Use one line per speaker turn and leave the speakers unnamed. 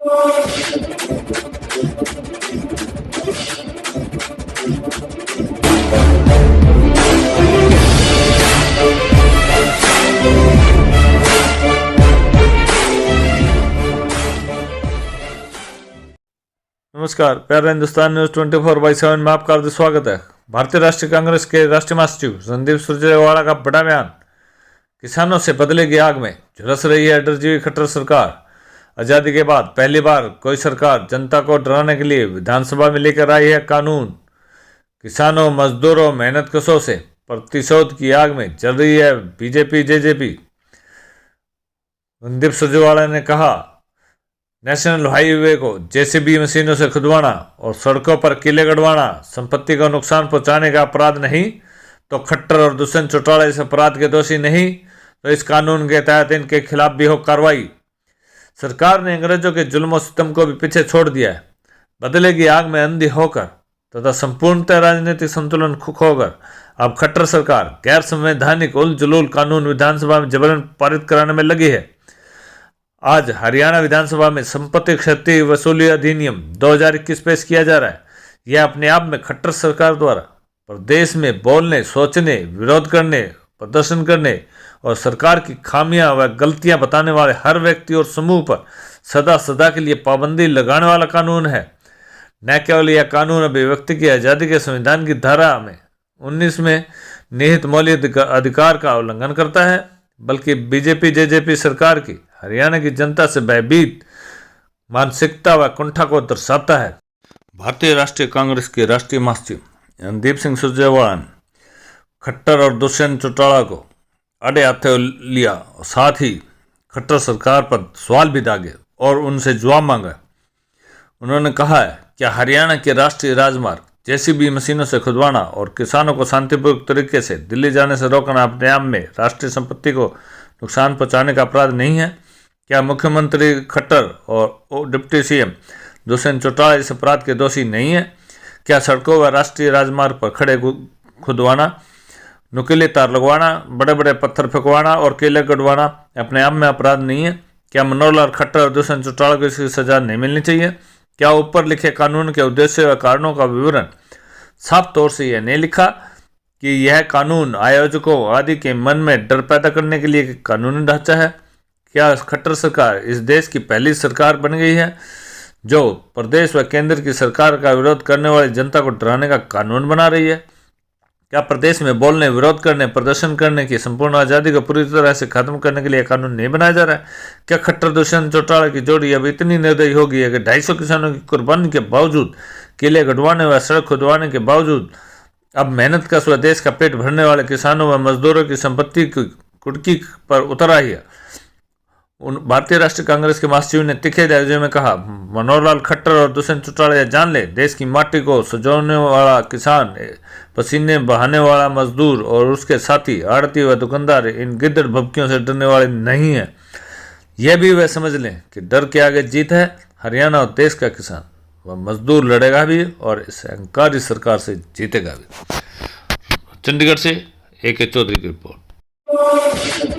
नमस्कार, प्यारा हिंदुस्तान न्यूज 24/7 में आपका हार्दिक स्वागत है। भारतीय राष्ट्रीय कांग्रेस के राष्ट्रीय महासचिव रणदीप सुरजेवाला का बड़ा बयान। किसानों से बदलेगी आग में, झुलस रही है डरजीवी खट्टर सरकार। आज़ादी के बाद पहली बार कोई सरकार जनता को डराने के लिए विधानसभा में लेकर आई है कानून। किसानों, मजदूरों, मेहनतकशों से प्रतिशोध की आग में जल रही है बीजेपी जेजेपी। रणदीप सुरजेवाला ने कहा, नेशनल हाईवे को जेसीबी मशीनों से खुदवाना और सड़कों पर किले गड़वाना संपत्ति को नुकसान पहुंचाने का अपराध नहीं तो खट्टर और दुष्यंत चौटाला इस अपराध के दोषी नहीं तो इस कानून के तहत इनके खिलाफ भी हो कार्रवाई। सरकार ने अंग्रेजों के जुल्म सितम को भी पीछे छोड़ दिया है। बदलेगी आग में अंधी होकर तथा संपूर्णतः राजनीतिक संतुलन खोकर अब खट्टर सरकार गैर संवैधानिक उल जुलूल कानून विधानसभा में जबरन पारित कराने में लगी है। आज हरियाणा विधानसभा में संपत्ति क्षति वसूली अधिनियम 2021 पेश किया जा रहा है। यह अपने आप में खट्टर सरकार द्वारा प्रदेश में बोलने, सोचने, विरोध करने, प्रदर्शन करने और सरकार की खामियां व गलतियां बताने वाले हर व्यक्ति और समूह पर सदा सदा के लिए पाबंदी लगाने वाला कानून है। न केवल यह कानून अभिव्यक्ति की आज़ादी के संविधान की धारा में 19 में निहित मौलिक अधिकार का उल्लंघन करता है, बल्कि बीजेपी जेजेपी सरकार की हरियाणा की जनता से भयभीत मानसिकता व कुंठा को दर्शाता है। भारतीय राष्ट्रीय कांग्रेस के राष्ट्रीय महासचिव रणदीप सिंह सुरजेवाला ने खट्टर और दुष्यंत चौटाला को अड़े हाथे लिया और साथ ही खट्टर सरकार पर सवाल भी दागे और उनसे जवाब मांगा। उन्होंने कहा है कि हरियाणा के राष्ट्रीय राजमार्ग जेसीबी मशीनों से खुदवाना और किसानों को शांतिपूर्वक तरीके से दिल्ली जाने से रोकना अपने आप में राष्ट्रीय संपत्ति को नुकसान पहुंचाने का अपराध नहीं है। क्या मुख्यमंत्री खट्टर और डिप्टी सीएम दुष्यंत चौटाला इस अपराध के दोषी नहीं है? क्या सड़कों व राष्ट्रीय राजमार्ग पर खड़े खुदवाना, नुकीले तार लगवाना, बड़े बड़े पत्थर फेंकवाना और किले गड़वाना अपने आप में अपराध नहीं है? क्या मनोहर लाल खट्टर और दुष्यंत चौटाला को इसकी सजा नहीं मिलनी चाहिए? क्या ऊपर लिखे कानून के उद्देश्य व कारणों का विवरण साफ तौर से यह नहीं लिखा कि यह कानून आयोजकों आदि के मन में डर पैदा करने के लिए कानूनी ढांचा है? क्या खट्टर सरकार इस देश की पहली सरकार बन गई है जो प्रदेश व केंद्र की सरकार का विरोध करने वाली जनता को डराने का कानून बना रही है? क्या प्रदेश में बोलने, विरोध करने, प्रदर्शन करने की संपूर्ण आज़ादी को पूरी तरह से खत्म करने के लिए कानून नहीं बनाया जा रहा है? क्या खट्टर दुष्यंत चौटाला की जोड़ी अब इतनी निर्दयी हो गई है कि 250 किसानों की कुर्बानी के बावजूद, किले गड़वाने व सड़क खुदवाने के बावजूद अब मेहनत का स्वदेश का पेट भरने वाले किसानों व मजदूरों की संपत्ति की कुटकी पर उतर आई है? भारतीय राष्ट्रीय कांग्रेस के महासचिव ने तीखे लहजे में कहा, मनोहर लाल खट्टर और दुष्यंत चौटाला यह जान ले, देश की माटी को सजोने वाला किसान, पसीने बहाने वाला मजदूर और उसके साथी आड़ती व दुकानदार इन गिद्दड़ भभकियों से डरने वाले नहीं है। यह भी वह समझ लें कि डर के आगे जीत है। हरियाणा और देश का किसान व मजदूर लड़ेगा भी और इस अहंकारी सरकार से जीतेगा भी। चंडीगढ़ से AK चौधरी की रिपोर्ट।